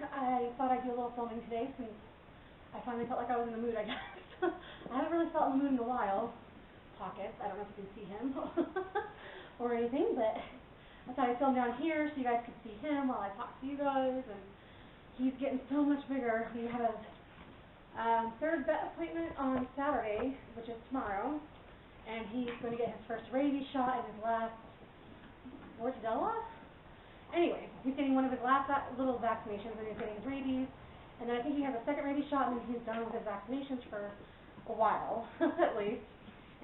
I thought I'd do a little filming today since I finally felt like I was in the mood, I guess. I haven't really felt in the mood in a while. Pockets, I don't know if you can see him or anything, but I thought I'd film down here so you guys could see him while I talk to you guys, and he's getting so much bigger. We have a third vet appointment on Saturday, which is tomorrow, and he's going to get his first rabies shot and his last Mortadella? Anyway, he's getting one of his last little vaccinations, and he's getting his rabies, and then I think he has a second rabies shot, and then he's done with his vaccinations for a while, at least.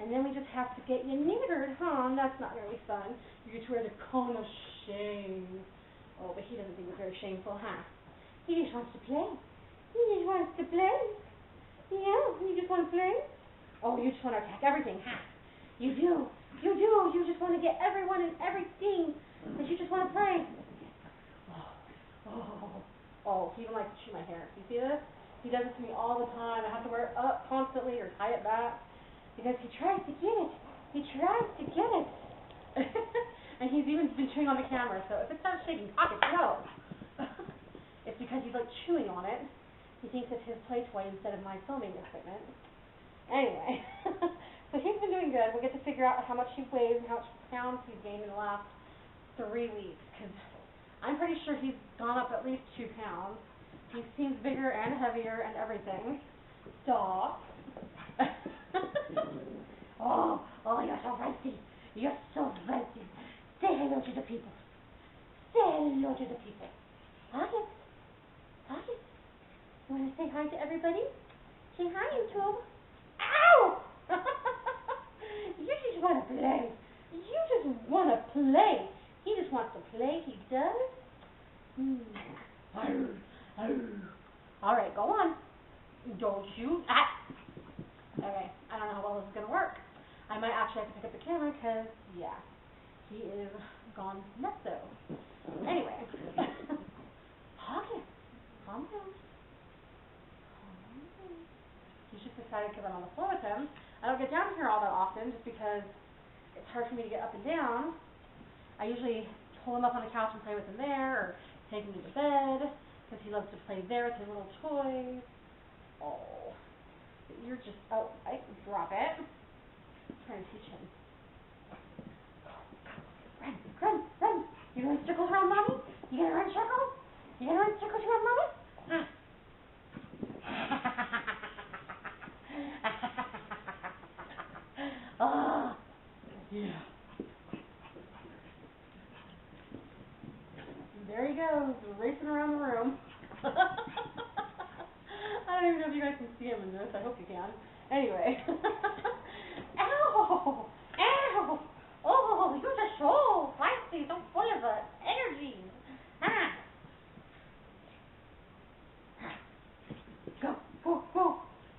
And then we just have to get you neutered, huh? And that's not very fun. You get to wear the cone of shame. Oh, but he doesn't think it's very shameful, huh? He just wants to play. He just wants to play. Yeah, you just want to play? Oh, you just want to attack everything, huh? You do. You do. You just want to get everyone and everything. But you just want to play. Oh, he even likes to chew my hair. You see this? He does it to me all the time. I have to wear it up constantly or tie it back because he tries to get it. He tries to get it. And he's even been chewing on the camera, so if it starts shaking, pockets, no. It's because he's like chewing on it. He thinks it's his play toy instead of my filming equipment. Anyway, so he's been doing good. We'll get to figure out how much he weighs and how much pounds he's gained in the last 3 weeks, because I'm pretty sure he's gone up at least 2 pounds. He seems bigger and heavier and everything. Stop. Oh, you're so fancy. You're so fancy. Say hello to the people. Say hello to the people. Pockets. Pockets. You want to say hi to everybody? Say hi, YouTube. Ow! You just want to play. You just want to play. He just wants to play. He does. All right, go on. Don't shoot. Okay, I don't know how well this is going to work. I might actually have to pick up the camera because, yeah, he is gone nutso. Anyway. Pocket. Calm down. He's just excited because I'm on the floor with him. I don't get down here all that often just because it's hard for me to get up and down. I usually pull him up on the couch and play with him there, or take him to the bed because he loves to play there with his little toys. Oh, you're just, I drop it. I'm trying to teach him. Run. You gonna run circles around mommy? You gonna run circles? You gonna run circles around mommy? Oh, yeah. There he goes, racing around the room. I don't even know if you guys can see him in this. I hope you can. Anyway. Ow! Oh, you're just so feisty, so full of energy. Go.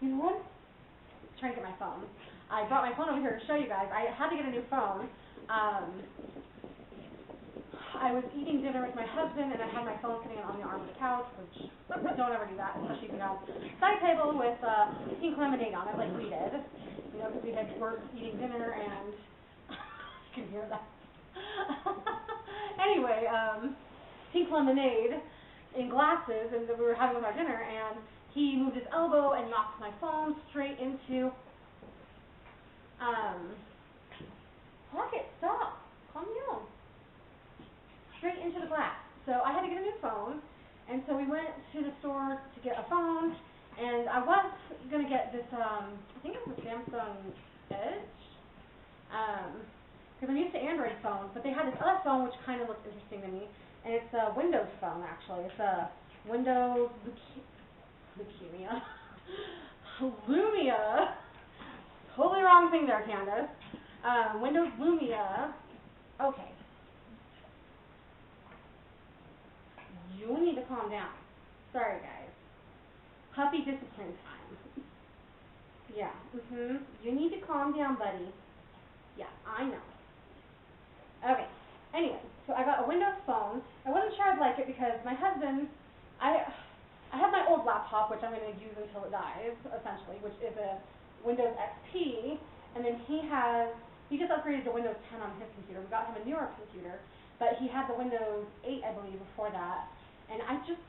You know what? I'm trying to get my phone. I brought my phone over here to show you guys. I had to get a new phone. I was eating dinner with my husband, and I had my phone sitting on the arm of the couch, which don't ever do that, especially if you have a side table with pink lemonade on it, like we did. You know, because we were eating dinner, and you can hear that. Anyway, pink lemonade in glasses, and we were having with our dinner, and he moved his elbow and knocked my phone straight into. Pocket, stop. Calm down. Straight into the glass. So I had to get a new phone, and so we went to the store to get a phone, and I was going to get this, I think it was a Samsung Edge, because I'm used to Android phones, but they had this other phone which kind of looked interesting to me, and it's a Windows phone, actually. It's a Windows Lumia. Totally wrong thing there, Candace. Windows Lumia. Okay. You need to calm down. Sorry, guys. Puppy discipline time. Yeah. You need to calm down, buddy. Yeah, I know. Okay. Anyway, so I got a Windows phone. I wasn't sure I'd like it because my husband, I have my old laptop, which I'm going to use until it dies, essentially, which is a Windows XP, and then he just upgraded to Windows 10 on his computer. We got him a newer computer, but he had the Windows 8, I believe, before that, and I just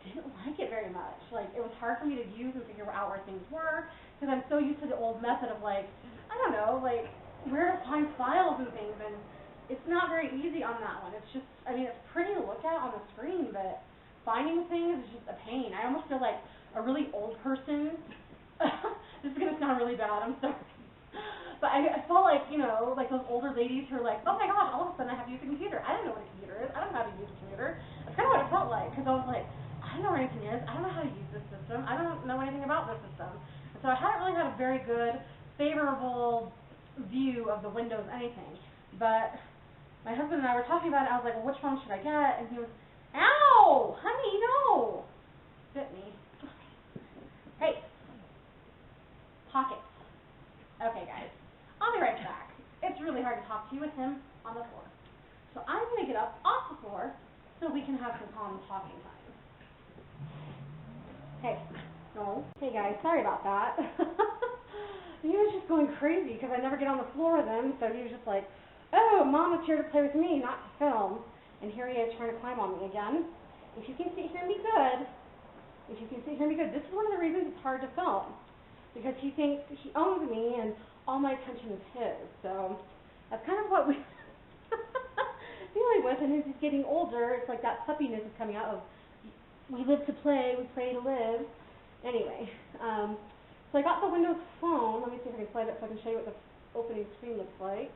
didn't like it very much. Like, it was hard for me to use and figure out where things were, because I'm so used to the old method of, like, I don't know, like, where to find files and things, and it's not very easy on that one. It's just, I mean, it's pretty to look at on the screen, but finding things is just a pain. I almost feel like a really old person. This is going to sound really bad, I'm sorry. But I felt like, you know, like those older ladies who are like, oh my god, all of a sudden I have to use a computer. I don't know what a computer is. I don't know how to use a computer. That's kind of what it felt like, because I was like, I don't know what anything is. I don't know how to use this system. I don't know anything about this system. And so I haven't really had a very good, favorable view of the Windows anything. But my husband and I were talking about it. I was like, well, which phone should I get? And he was, ow, honey, no. Bit me. Hey. Pockets. Okay, guys. I'll be right back. It's really hard to talk to you with him on the floor. So I'm going to get up off the floor so we can have some calm talking time. Hey. No. Hey, guys. Sorry about that. He was just going crazy because I never get on the floor with him, so he was just like, oh, Mom is here to play with me, not to film. And here he is trying to climb on me again. If you can sit here and be good, this is one of the reasons it's hard to film, because he thinks he owns me and all my attention is his. So that's kind of what we're dealing with. And as he's getting older, it's like that puppiness is coming out of, we live to play, we play to live. Anyway, so I got the Windows phone. Let me see if I can slide it so I can show you what the opening screen looks like.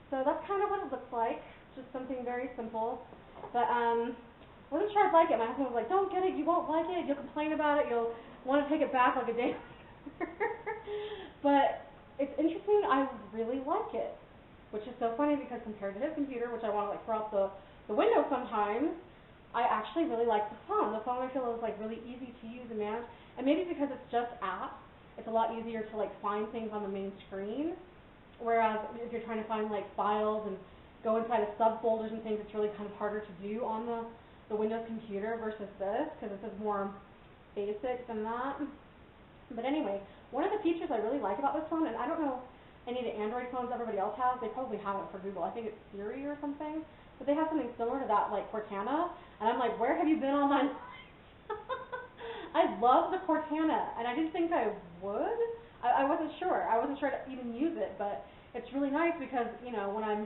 So that's kind of what it looks like, just something very simple. But I wasn't sure I'd like it. My husband was like, don't get it, you won't like it, you'll complain about it, you'll want to take it back like a day. But it's interesting, I really like it, which is so funny because compared to his computer, which I want to like throw out the window sometimes, I actually really like the phone. The phone I feel is like really easy to use and manage, and maybe because it's just apps, it's a lot easier to like find things on the main screen, whereas if you're trying to find like files and go inside of subfolders and things, it's really kind of harder to do on the Windows computer versus this, because this is more basic than that. But anyway, one of the features I really like about this phone, and I don't know any of the Android phones everybody else has, they probably have it for Google, I think it's Siri or something, but they have something similar to that, like Cortana, and I'm like, where have you been all my life? I love the Cortana, and I didn't think I would. I wasn't sure. I wasn't sure to even use it, but it's really nice because, you know, when I'm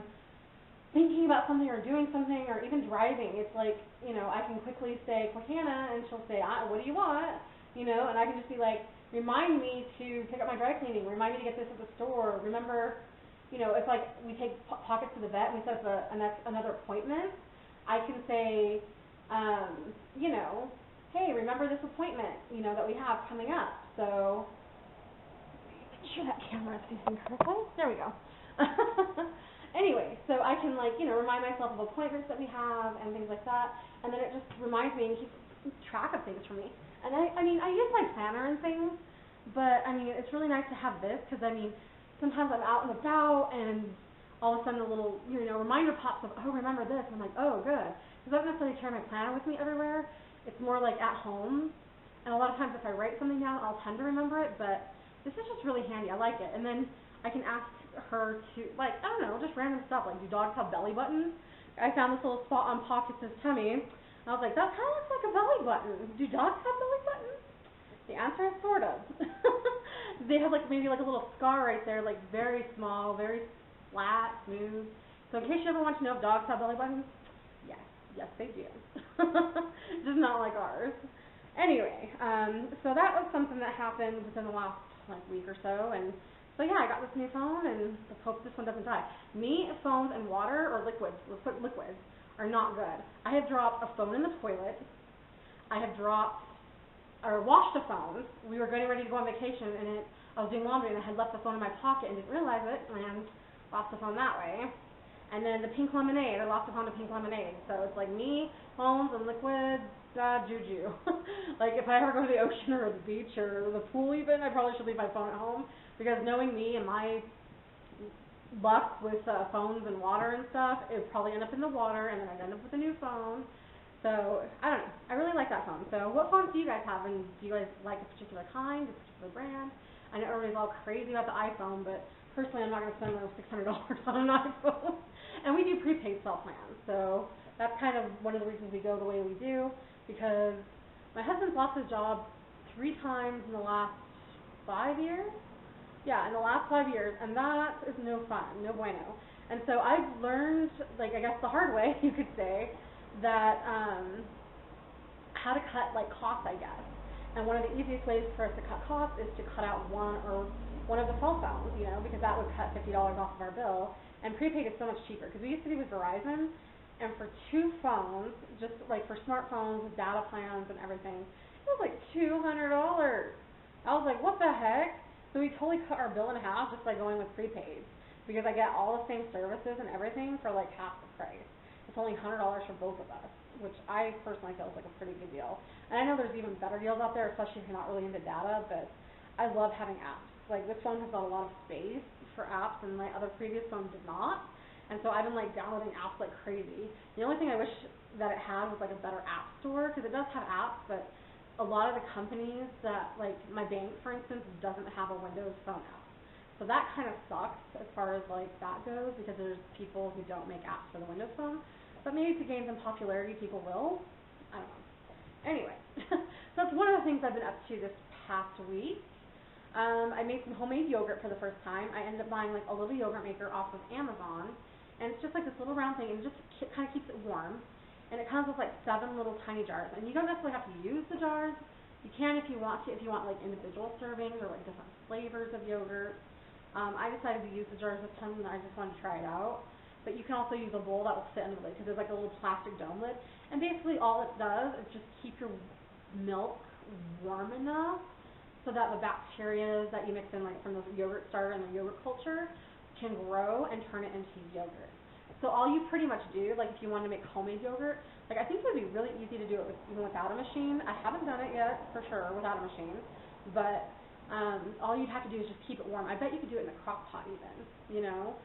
thinking about something or doing something or even driving, it's like, you know, I can quickly say Cortana, and she'll say, what do you want? You know, and I can just be like, remind me to pick up my dry cleaning, remind me to get this at the store, remember, you know, it's like we take Pockets to the vet and we set up another appointment. I can say, you know, hey, remember this appointment, you know, that we have coming up. So, make sure that camera is facing correctly. There we go. Anyway, so I can, like, you know, remind myself of appointments that we have and things like that, and then it just reminds me and keeps track of things for me. And I mean, I use my planner and things, but I mean, it's really nice to have this, because I mean, sometimes I'm out and about and all of a sudden a little, you know, reminder pops up, oh, remember this, and I'm like, oh, good. Because I don't necessarily carry my planner with me everywhere. It's more like at home, and a lot of times if I write something down, I'll tend to remember it, but this is just really handy. I like it. And then I can ask her to, like, I don't know, just random stuff, like, do dogs have belly buttons? I found this little spot on Pockets' tummy. I was like, that kind of looks like a belly button. Do dogs have belly buttons? The answer is sort of. They have like maybe like a little scar right there, like very small, very flat, smooth. So in case you ever want to know if dogs have belly buttons, yes they do. Just not like ours. Anyway, so that was something that happened within the last like week or so, and so yeah, I got this new phone, and let's hope this one doesn't die. Me, phones, and water or liquids, are not good. I have dropped a phone in the toilet. I have dropped or washed a phone. We were getting ready to go on vacation, and I was doing laundry, and I had left the phone in my pocket and didn't realize it, and lost the phone that way. And then the pink lemonade, I lost the phone to pink lemonade. So it's like me, phones, and liquids, juju. Like if I ever go to the ocean or the beach or the pool even, I probably should leave my phone at home, because knowing me and my luck with phones and water and stuff, it would probably end up in the water, and then I'd end up with a new phone. So, I don't know. I really like that phone. So, what phones do you guys have, and do you guys like a particular kind, a particular brand? I know everybody's all crazy about the iPhone, but personally, I'm not going to spend another $600 on an iPhone. And we do prepaid cell plans, so that's kind of one of the reasons we go the way we do, because my husband's lost his job 3 times in the last 5 years. Yeah, in the last 5 years, and that is no fun, no bueno. And so I've learned, like, I guess the hard way, you could say, that how to cut like costs, I guess. And one of the easiest ways for us to cut costs is to cut out one of the cell phones, you know, because that would cut $50 off of our bill. And prepaid is so much cheaper, because we used to be with Verizon, and for 2 phones, just like for smartphones with data plans and everything, it was like $200. I was like, what the heck? So we totally cut our bill in half just by going with prepaid, because I get all the same services and everything for like half the price. It's only $100 for both of us, which I personally feel is like a pretty good deal. And I know there's even better deals out there, especially if you're not really into data, but I love having apps. Like, this phone has got a lot of space for apps, and my other previous phone did not. And so I've been like downloading apps like crazy. The only thing I wish that it had was like a better app store, because it does have apps, but a lot of the companies that, like my bank for instance, doesn't have a Windows phone app. So that kind of sucks as far as like that goes, because there's people who don't make apps for the Windows phone. But maybe to gain some popularity, people will. I don't know. Anyway, so that's one of the things I've been up to this past week. I made some homemade yogurt for the first time. I ended up buying like a little yogurt maker off of Amazon, and it's just like this little round thing, and it just kind of keeps it warm. And it comes with like 7 little tiny jars, and you don't necessarily have to use the jars. You can if you want to, if you want like individual servings or like different flavors of yogurt. I decided to use the jars this time, and I just wanted to try it out. But you can also use a bowl that will fit in the lid, because there's like a little plastic dome lid. And basically all it does is just keep your milk warm enough so that the bacteria that you mix in like from the yogurt starter and the yogurt culture can grow and turn it into yogurt. So all you pretty much do, like if you want to make homemade yogurt, like I think it would be really easy to do it even without a machine. I haven't done it yet for sure without a machine, but all you'd have to do is just keep it warm. I bet you could do it in a crock pot even, you know.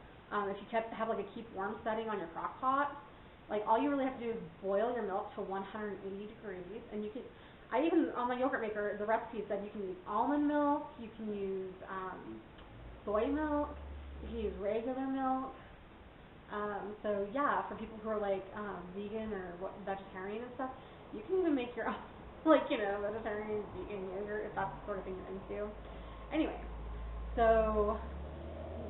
If you have like a keep warm setting on your crock pot, like all you really have to do is boil your milk to 180 degrees, and you can, I even, on my yogurt maker, the recipe said you can use almond milk, you can use soy milk, you can use regular milk. So yeah, for people who are like vegan or vegetarian and stuff, you can even make your own, like, you know, vegetarian, vegan yogurt if that's the sort of thing you're into. Anyway, so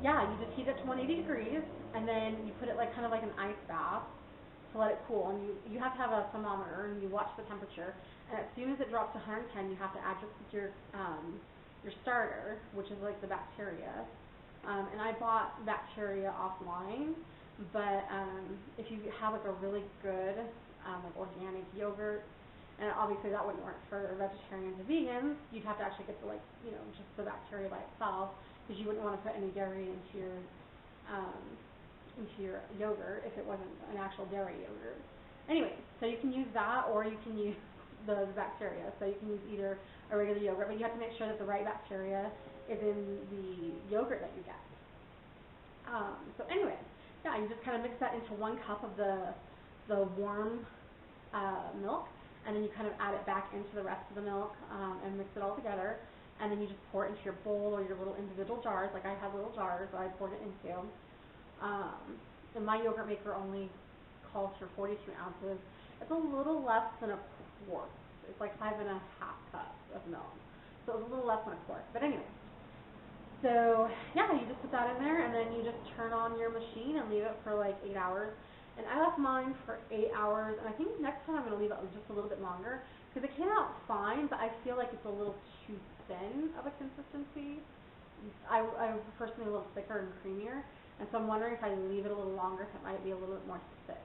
yeah, you just heat it to 180 degrees, and then you put it like kind of like an ice bath to let it cool. And you have to have a thermometer, and you watch the temperature. And as soon as it drops to 110, you have to add your starter, which is like the bacteria. And I bought bacteria offline, but if you have like a really good like organic yogurt, and obviously that wouldn't work for vegetarians and vegans, you'd have to actually get the, like, you know, just the bacteria by itself, because you wouldn't want to put any dairy into your yogurt if it wasn't an actual dairy yogurt. Anyway, so you can use that, or you can use the bacteria. So you can use either a regular yogurt, but you have to make sure that the right bacteria is in the yogurt that you get. So anyway, yeah, you just kind of mix that into 1 cup of the warm milk, and then you kind of add it back into the rest of the milk and mix it all together, and then you just pour it into your bowl or your little individual jars. Like I have little jars that I poured it into. And my yogurt maker only calls for 42 ounces. It's a little less than a quart. It's like 5.5 cups of milk. So it's a little less than a quart. But anyway, so yeah, you just put that in there, and then you just turn on your machine and leave it for like 8 hours. And I left mine for 8 hours, and I think next time I'm going to leave it just a little bit longer, because it came out fine, but I feel like it's a little too thin of a consistency. I prefer something a little thicker and creamier, and so I'm wondering if I leave it a little longer, if it might be a little bit more thick.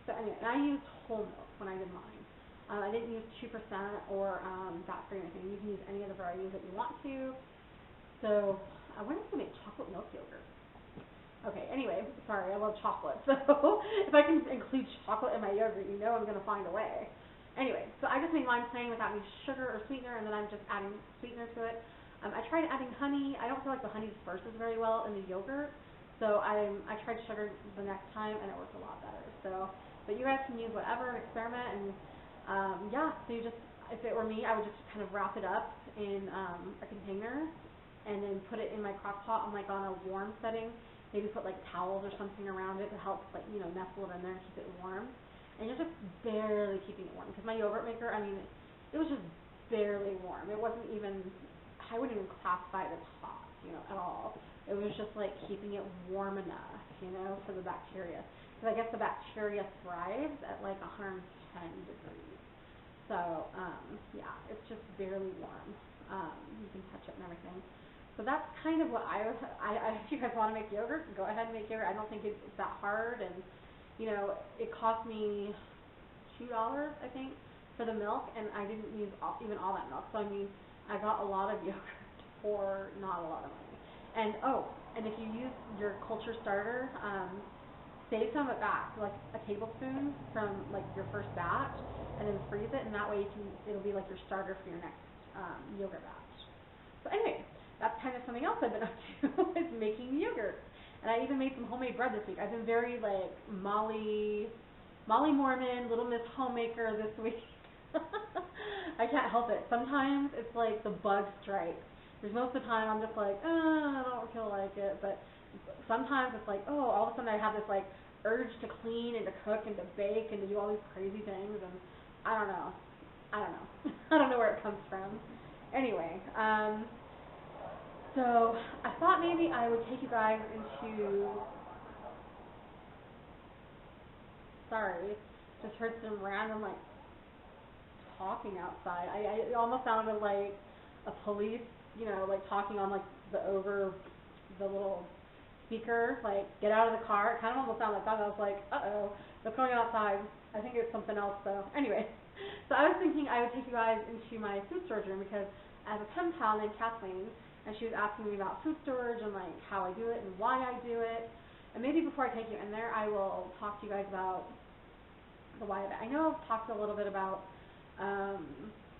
So anyway, and I used whole milk when I did mine. I didn't use 2% or fat-free or anything. You can use any of the varieties that you want to. So I wonder if I make chocolate milk yogurt. Okay, anyway, sorry, I love chocolate, so if I can include chocolate in my yogurt, you know I'm going to find a way. Anyway, so I just made mine plain without any sugar or sweetener, and then I'm just adding sweetener to it. I tried adding honey. I don't feel like the honey disperses very well in the yogurt, so I tried sugar the next time, and it worked a lot better. So, but you guys can use whatever and experiment, and yeah, so you just, if it were me, I would just kind of wrap it up in a container, and then put it in my crock pot on a warm setting, maybe put like towels or something around it to help like, you know, nestle it in there and keep it warm. And you're just barely keeping it warm because my yogurt maker, I mean, it was just barely warm. It wasn't even, I wouldn't even classify it as hot, you know, at all. It was just like keeping it warm enough, you know, for the bacteria. Because I guess the bacteria thrives at like 110 degrees. So, yeah, it's just barely warm. You can touch it and everything. So that's kind of what if you guys want to make yogurt, go ahead and make yogurt. I don't think it's that hard, and, you know, it cost me $2, I think, for the milk, and I didn't use even all that milk. So, I mean, I got a lot of yogurt for not a lot of money. And, and if you use your culture starter, save some of it back, like a tablespoon from like your first batch, and then freeze it, and that way it'll be like your starter for your next yogurt batch. So anyway, that's kind of something else I've been up to is making yogurt. And I even made some homemade bread this week. I've been very like Molly Mormon, Little Miss Homemaker this week. I can't help it. Sometimes it's like the bug strikes. There's most of the time I'm just like, I don't feel like it, but sometimes it's like, all of a sudden I have this like urge to clean and to cook and to bake and to do all these crazy things, and I don't know. I don't know where it comes from. Anyway, so I thought maybe I would take you guys into, sorry, just heard some random like talking outside. It almost sounded like a police, you know, like talking on like the little speaker, like get out of the car. It kind of almost sounded like that. I was like, what's going on outside? I think it's something else though. Anyway, so I was thinking I would take you guys into my food storage room because I have a pen pal named Kathleen, and she was asking me about food storage and like how I do it and why I do it. And maybe before I take you in there, I will talk to you guys about the why of it. I know I've talked a little bit about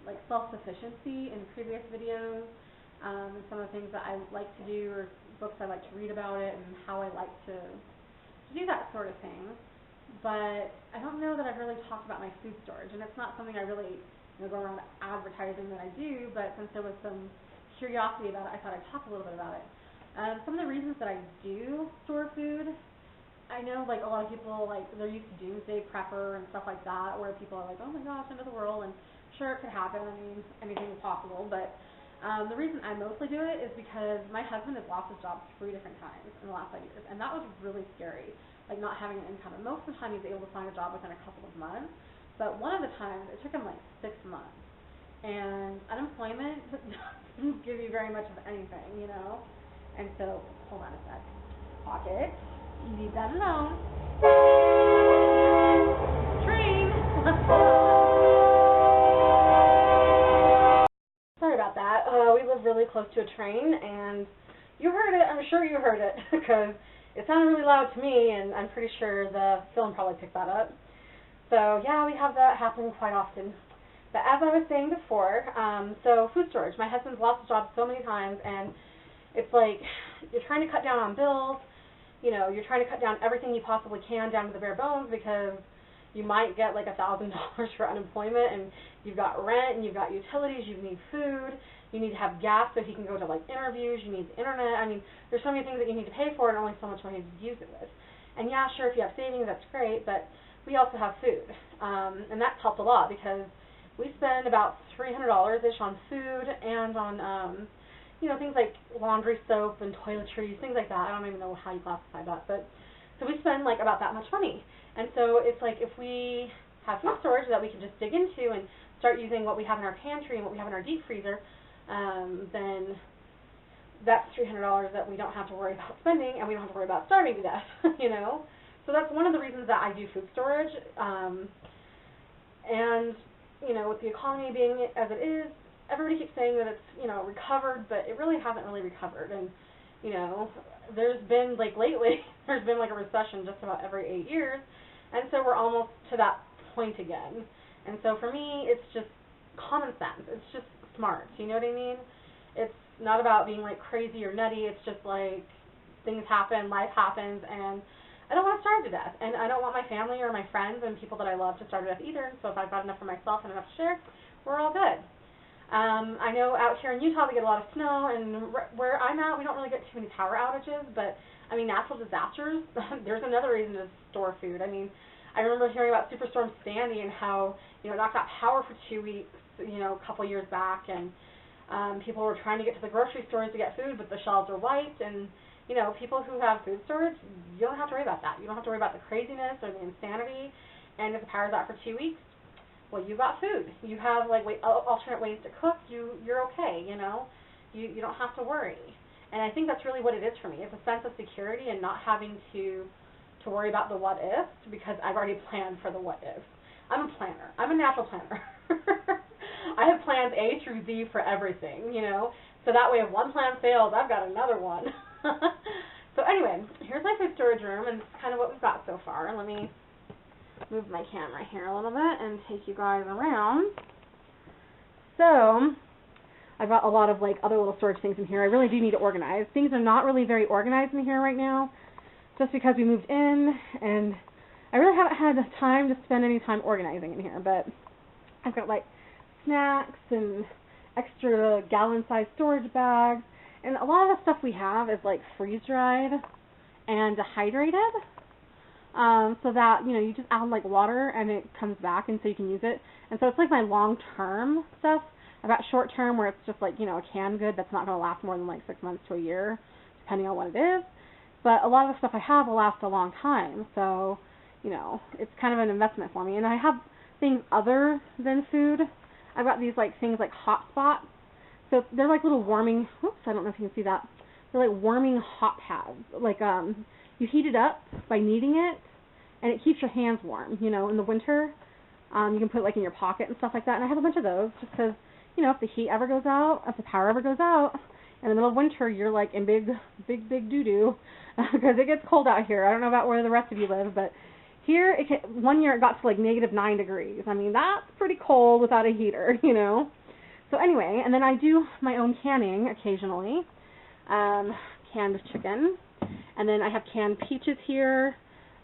like self-sufficiency in previous videos, and some of the things that I like to do or books I like to read about it and how I like to do that sort of thing. But I don't know that I've really talked about my food storage, and it's not something I really go around advertising that I do, but since there was some curiosity about it, I thought I'd talk a little bit about it. Some of the reasons that I do store food, I know like a lot of people, like they're used to doomsday prepper and stuff like that, where people are like, oh my gosh, end of the world, and sure, it could happen. I mean, anything is possible, but the reason I mostly do it is because my husband has lost his job 3 different times in the last 5 years, and that was really scary, like not having an income. And most of the time he's able to find a job within a couple of months, but one of the times it took him like 6 months. And unemployment doesn't give you very much of anything, you know? And so, hold on a sec. Pocket, leave that alone. Train! Sorry about that. We live really close to a train, and you heard it. I'm sure you heard it, because it sounded really loud to me, and I'm pretty sure the film probably picked that up. So, yeah, we have that happen quite often. But as I was saying before, so food storage. My husband's lost his job so many times, and it's like you're trying to cut down on bills. You know, you're trying to cut down everything you possibly can down to the bare bones because you might get like $1,000 for unemployment, and you've got rent, and you've got utilities, you need food, you need to have gas so he can go to like interviews, you need the internet. I mean, there's so many things that you need to pay for and only so much money to use it with. And yeah, sure, if you have savings, that's great, but we also have food, and that's helped a lot because we spend about $300-ish on food and on, you know, things like laundry soap and toiletries, things like that. I don't even know how you classify that, but so we spend like about that much money. And so it's like if we have food storage that we can just dig into and start using what we have in our pantry and what we have in our deep freezer, then that's $300 that we don't have to worry about spending, and we don't have to worry about starving to death, you know. So that's one of the reasons that I do food storage. And you know, with the economy being as it is, everybody keeps saying that it's, you know, recovered, but it really hasn't really recovered. And, you know, there's been, like, lately, there's been, like, a recession just about every 8 years, and so we're almost to that point again. And so for me, it's just common sense. It's just smart, you know what I mean? It's not about being, like, crazy or nutty. It's just, like, things happen, life happens, and I don't want to starve to death, and I don't want my family or my friends and people that I love to starve to death either. So if I've got enough for myself and enough to share, we're all good. I know out here in Utah we get a lot of snow, and where I'm at we don't really get too many power outages, but I mean, natural disasters, there's another reason to store food. I mean, I remember hearing about Superstorm Sandy and how, you know, it knocked out power for 2 weeks, you know, a couple years back, and people were trying to get to the grocery stores to get food, but the shelves are wiped, and, you know, people who have food storage, you don't have to worry about that. You don't have to worry about the craziness or the insanity, and if the power's out for 2 weeks, well, you got food. You have, like, alternate ways to cook. You're okay, you know. You don't have to worry. And I think that's really what it is for me. It's a sense of security and not having to worry about the what ifs, because I've already planned for the what ifs. I'm a planner. I'm a natural planner. I have plans A through Z for everything, you know. So that way if one plan fails, I've got another one. So anyway, here's my food storage room, and it's kind of what we've got so far. Let me move my camera here a little bit and take you guys around. So I've got a lot of like other little storage things in here. I really do need to organize. Things are not really very organized in here right now, just because we moved in, and I really haven't had time to spend any time organizing in here. But I've got like snacks and extra gallon-sized storage bags, and a lot of the stuff we have is like freeze-dried and dehydrated. So that, you know, you just add like water and it comes back, and so you can use it. And so it's like my long-term stuff. I've got short-term where it's just like, you know, a canned good that's not going to last more than like 6 months to a year, depending on what it is. But a lot of the stuff I have will last a long time. So, you know, it's kind of an investment for me. And I have things other than food. I've got these like things like hot spots. So they're like little warming, oops, I don't know if you can see that. They're like warming hot pads. Like, you heat it up by kneading it, and it keeps your hands warm, you know, in the winter. You can put it like in your pocket and stuff like that. And I have a bunch of those just because, you know, if the heat ever goes out, if the power ever goes out, in the middle of winter, you're like in big doo-doo because it gets cold out here. I don't know about where the rest of you live, but here, one year it got to like -9 degrees. I mean, that's pretty cold without a heater, you know. So anyway, and then I do my own canning occasionally, canned chicken, and then I have canned peaches here,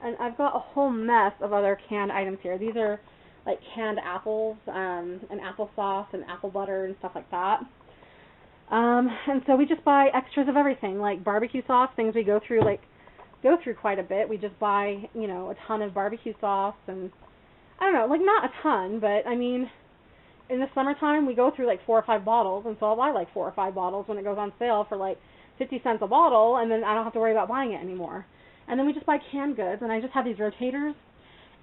and I've got a whole mess of other canned items here. These are like canned apples, and applesauce and apple butter and stuff like that. And so we just buy extras of everything, like barbecue sauce, things we go through quite a bit. We just buy, you know, a ton of barbecue sauce, and I don't know, like not a ton, but I mean, in the summertime we go through like 4 or 5 bottles, and so I'll buy like 4 or 5 bottles when it goes on sale for like 50 cents a bottle, and then I don't have to worry about buying it anymore. And then we just buy canned goods, and I just have these rotators,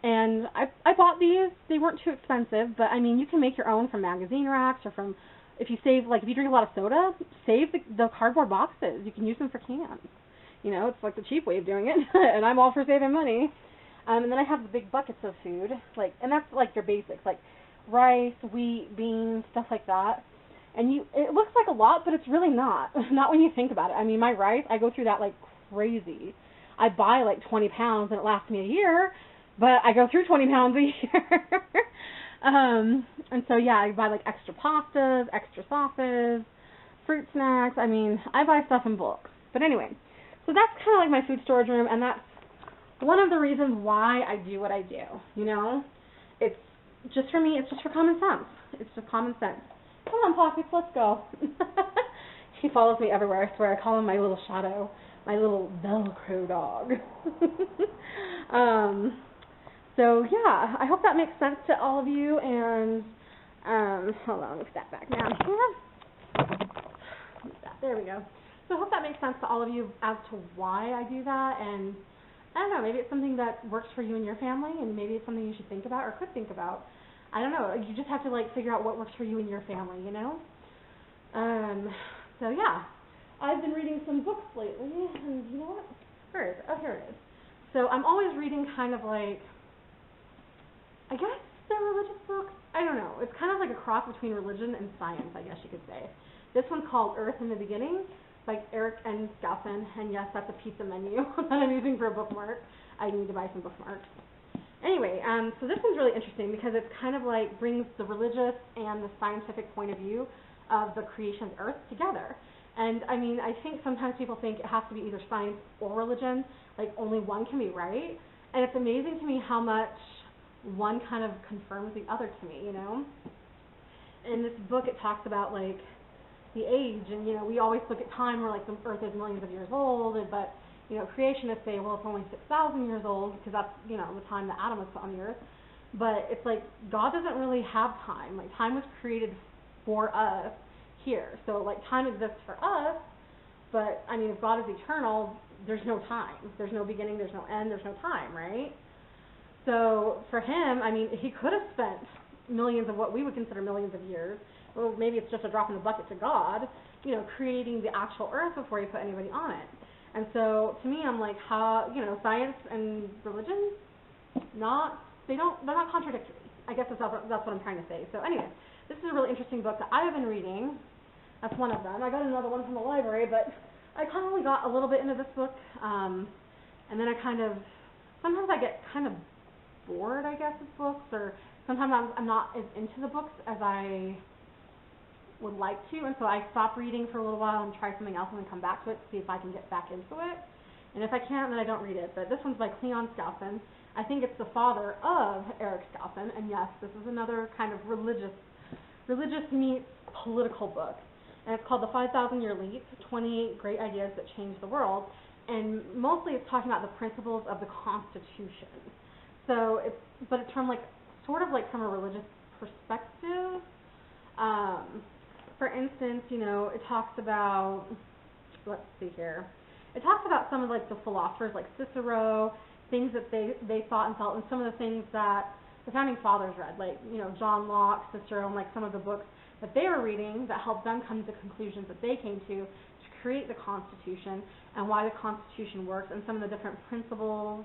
and I bought these. They weren't too expensive, but I mean, you can make your own from magazine racks or from, if you save, like if you drink a lot of soda, save the cardboard boxes. You can use them for cans. You know, it's like the cheap way of doing it, and I'm all for saving money. And then I have the big buckets of food, like, and that's like your basics, like rice, wheat, beans, stuff like that. And it looks like a lot, but it's really not. Not when you think about it. I mean, my rice, I go through that like crazy. I buy like 20 pounds, and it lasts me a year, but I go through 20 pounds a year. And so, yeah, I buy like extra pastas, extra sauces, fruit snacks. I mean, I buy stuff in bulk. But anyway, so that's kind of like my food storage room, and that's one of the reasons why I do what I do, you know? It's just for me, it's just for common sense. It's just common sense. Come on, Pockets, let's go. He follows me everywhere, I swear. I call him my little shadow, my little Velcro dog. So, yeah, I hope that makes sense to all of you, and, hold on, let me step back down here. There we go. So I hope that makes sense to all of you as to why I do that, and I don't know, maybe it's something that works for you and your family, and maybe it's something you should think about or could think about. I don't know, you just have to like figure out what works for you and your family, you know? So yeah, I've been reading some books lately, and you know what? Where is it? Oh, here it is. So I'm always reading kind of like, I guess they're religious books. I don't know. It's kind of like a cross between religion and science, I guess you could say. This one's called Earth in the Beginning by Eric N. Skousen, and yes, that's a pizza menu that I'm using for a bookmark. I need to buy some bookmarks. Anyway, so this one's really interesting because it's kind of like brings the religious and the scientific point of view of the creation of Earth together. And I mean, I think sometimes people think it has to be either science or religion, like only one can be right. And it's amazing to me how much one kind of confirms the other to me, you know? In this book, it talks about like the age, and you know, we always look at time where like the Earth is millions of years old, but You know, creationists say, well, it's only 6,000 years old because that's, you know, the time that Adam was put on the earth. But it's like God doesn't really have time. Like time was created for us here. So like time exists for us, but I mean if God is eternal, there's no time. There's no beginning, there's no end, there's no time, right? So for him, I mean, he could have spent millions of what we would consider millions of years. Well, maybe it's just a drop in the bucket to God, you know, creating the actual earth before he put anybody on it. And so to me, I'm like, how, you know, science and religion, they're not contradictory. I guess that's what I'm trying to say. So anyway, this is a really interesting book that I have been reading. That's one of them. I got another one from the library, but I kind of only got a little bit into this book, and then sometimes I get kind of bored, I guess, with books, or sometimes I'm not as into the books as I would like to, and so I stop reading for a little while and try something else and then come back to it to see if I can get back into it. And if I can't, then I don't read it. But this one's by Cleon Skousen. I think it's the father of Eric Skousen, and yes, this is another kind of religious meets political book. And it's called The 5,000-Year Leap, 28 Great Ideas That Changed the World. And mostly it's talking about the principles of the Constitution. So it's from like, sort of like from a religious perspective. For instance, you know, it talks about, let's see here. It talks about some of like the philosophers like Cicero, things that they thought and felt, and some of the things that the founding fathers read, like, you know, John Locke, Cicero, and like some of the books that they were reading that helped them come to conclusions that they came to create the Constitution and why the Constitution works and some of the different principles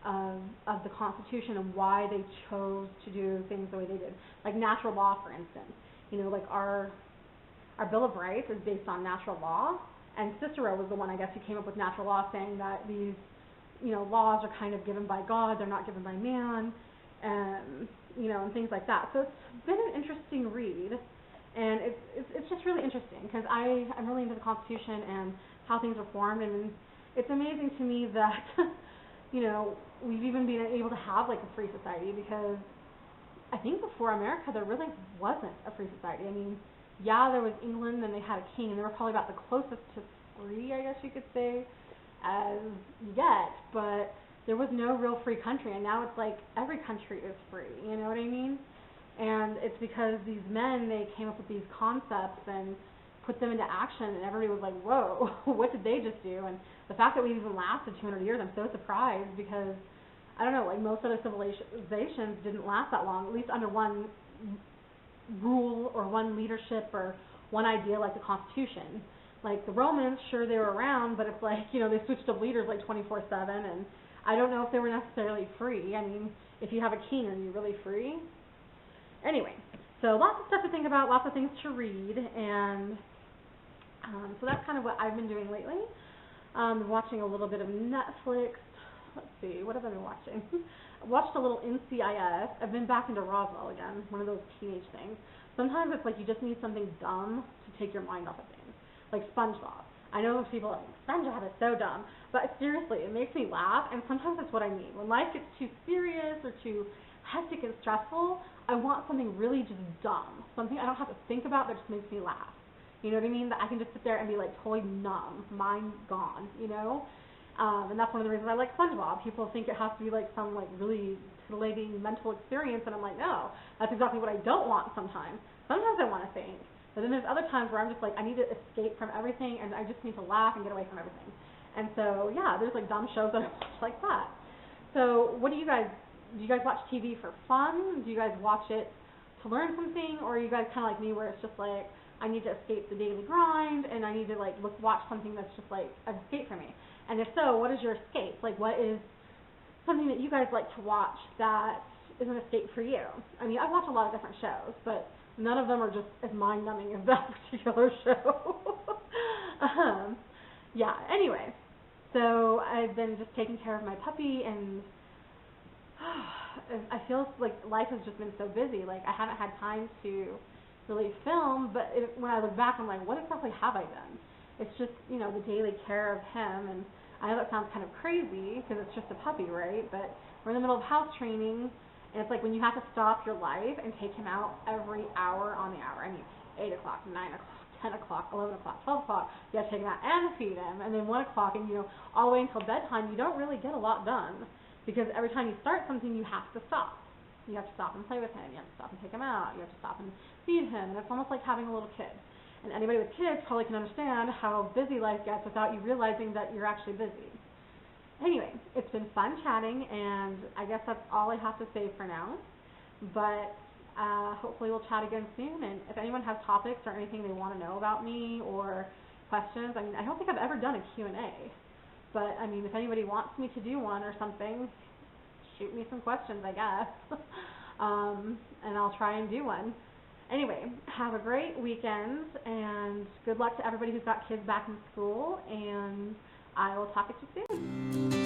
of the Constitution and why they chose to do things the way they did. Like natural law, for instance. You know, like our Bill of Rights is based on natural law, and Cicero was the one, I guess, who came up with natural law, saying that these, you know, laws are kind of given by God, they're not given by man, and you know, and things like that. So it's been an interesting read, and it's just really interesting because I'm really into the Constitution and how things are formed, and it's amazing to me that you know, we've even been able to have like a free society, because I think before America there really wasn't a free society. I mean, yeah, there was England and they had a king, and they were probably about the closest to free, I guess you could say, as yet, but there was no real free country, and now it's like every country is free, you know what I mean? And it's because these men, they came up with these concepts and put them into action, and everybody was like, whoa, what did they just do? And the fact that we even lasted 200 years, I'm so surprised, because I don't know, like most other civilizations didn't last that long, at least under one rule or one leadership or one idea like the Constitution. Like the Romans, sure, they were around, but it's like, you know, they switched up leaders like 24/7, and I don't know if they were necessarily free. I mean, if you have a king, are you really free? Anyway, so lots of stuff to think about, lots of things to read, and so that's kind of what I've been doing lately. Watching a little bit of Netflix. Let's see, what have I been watching? I watched a little NCIS. I've been back into Roswell again, one of those teenage things. Sometimes it's like you just need something dumb to take your mind off of things, like SpongeBob. I know people are like, SpongeBob is so dumb, but seriously, it makes me laugh, and sometimes that's what I need. When life gets too serious or too hectic and stressful, I want something really just dumb, something I don't have to think about that just makes me laugh. You know what I mean? That I can just sit there and be like totally numb, mind gone, you know? And that's one of the reasons I like SpongeBob. People think it has to be like some like really titillating mental experience, and I'm like, no, that's exactly what I don't want sometimes. Sometimes I want to think, but then there's other times where I'm just like, I need to escape from everything, and I just need to laugh and get away from everything. And so, yeah, there's like dumb shows that I watch like that. So what do you guys watch TV for fun? Do you guys watch it to learn something, or are you guys kind of like me where it's just like, I need to escape the daily grind, and I need to like watch something that's just like an escape for me? And if so, what is your escape? Like, what is something that you guys like to watch that is an escape for you? I mean, I watch a lot of different shows, but none of them are just as mind-numbing as that particular show. Yeah, anyway, so I've been just taking care of my puppy, and I feel like life has just been so busy. Like, I haven't had time to really film, but when I look back, I'm like, what exactly have I done? It's just, you know, the daily care of him, and I know that sounds kind of crazy because it's just a puppy, right? But we're in the middle of house training, and it's like when you have to stop your life and take him out every hour on the hour. I mean, 8 o'clock, 9 o'clock, 10 o'clock, 11 o'clock, 12 o'clock, you have to take them out and feed them, and then 1 o'clock, and all the way until bedtime, you don't really get a lot done, because every time you start something, you have to stop. You have to stop and play with him, you have to stop and take him out, you have to stop and feed him, and it's almost like having a little kid. And anybody with kids probably can understand how busy life gets without you realizing that you're actually busy. Anyway, it's been fun chatting, and I guess that's all I have to say for now. But hopefully we'll chat again soon, and if anyone has topics or anything they want to know about me or questions, I mean, I don't think I've ever done a Q&A. But, I mean, if anybody wants me to do one or something, shoot me some questions, I guess. And I'll try and do one. Anyway, have a great weekend, and good luck to everybody who's got kids back in school, and I will talk to you soon.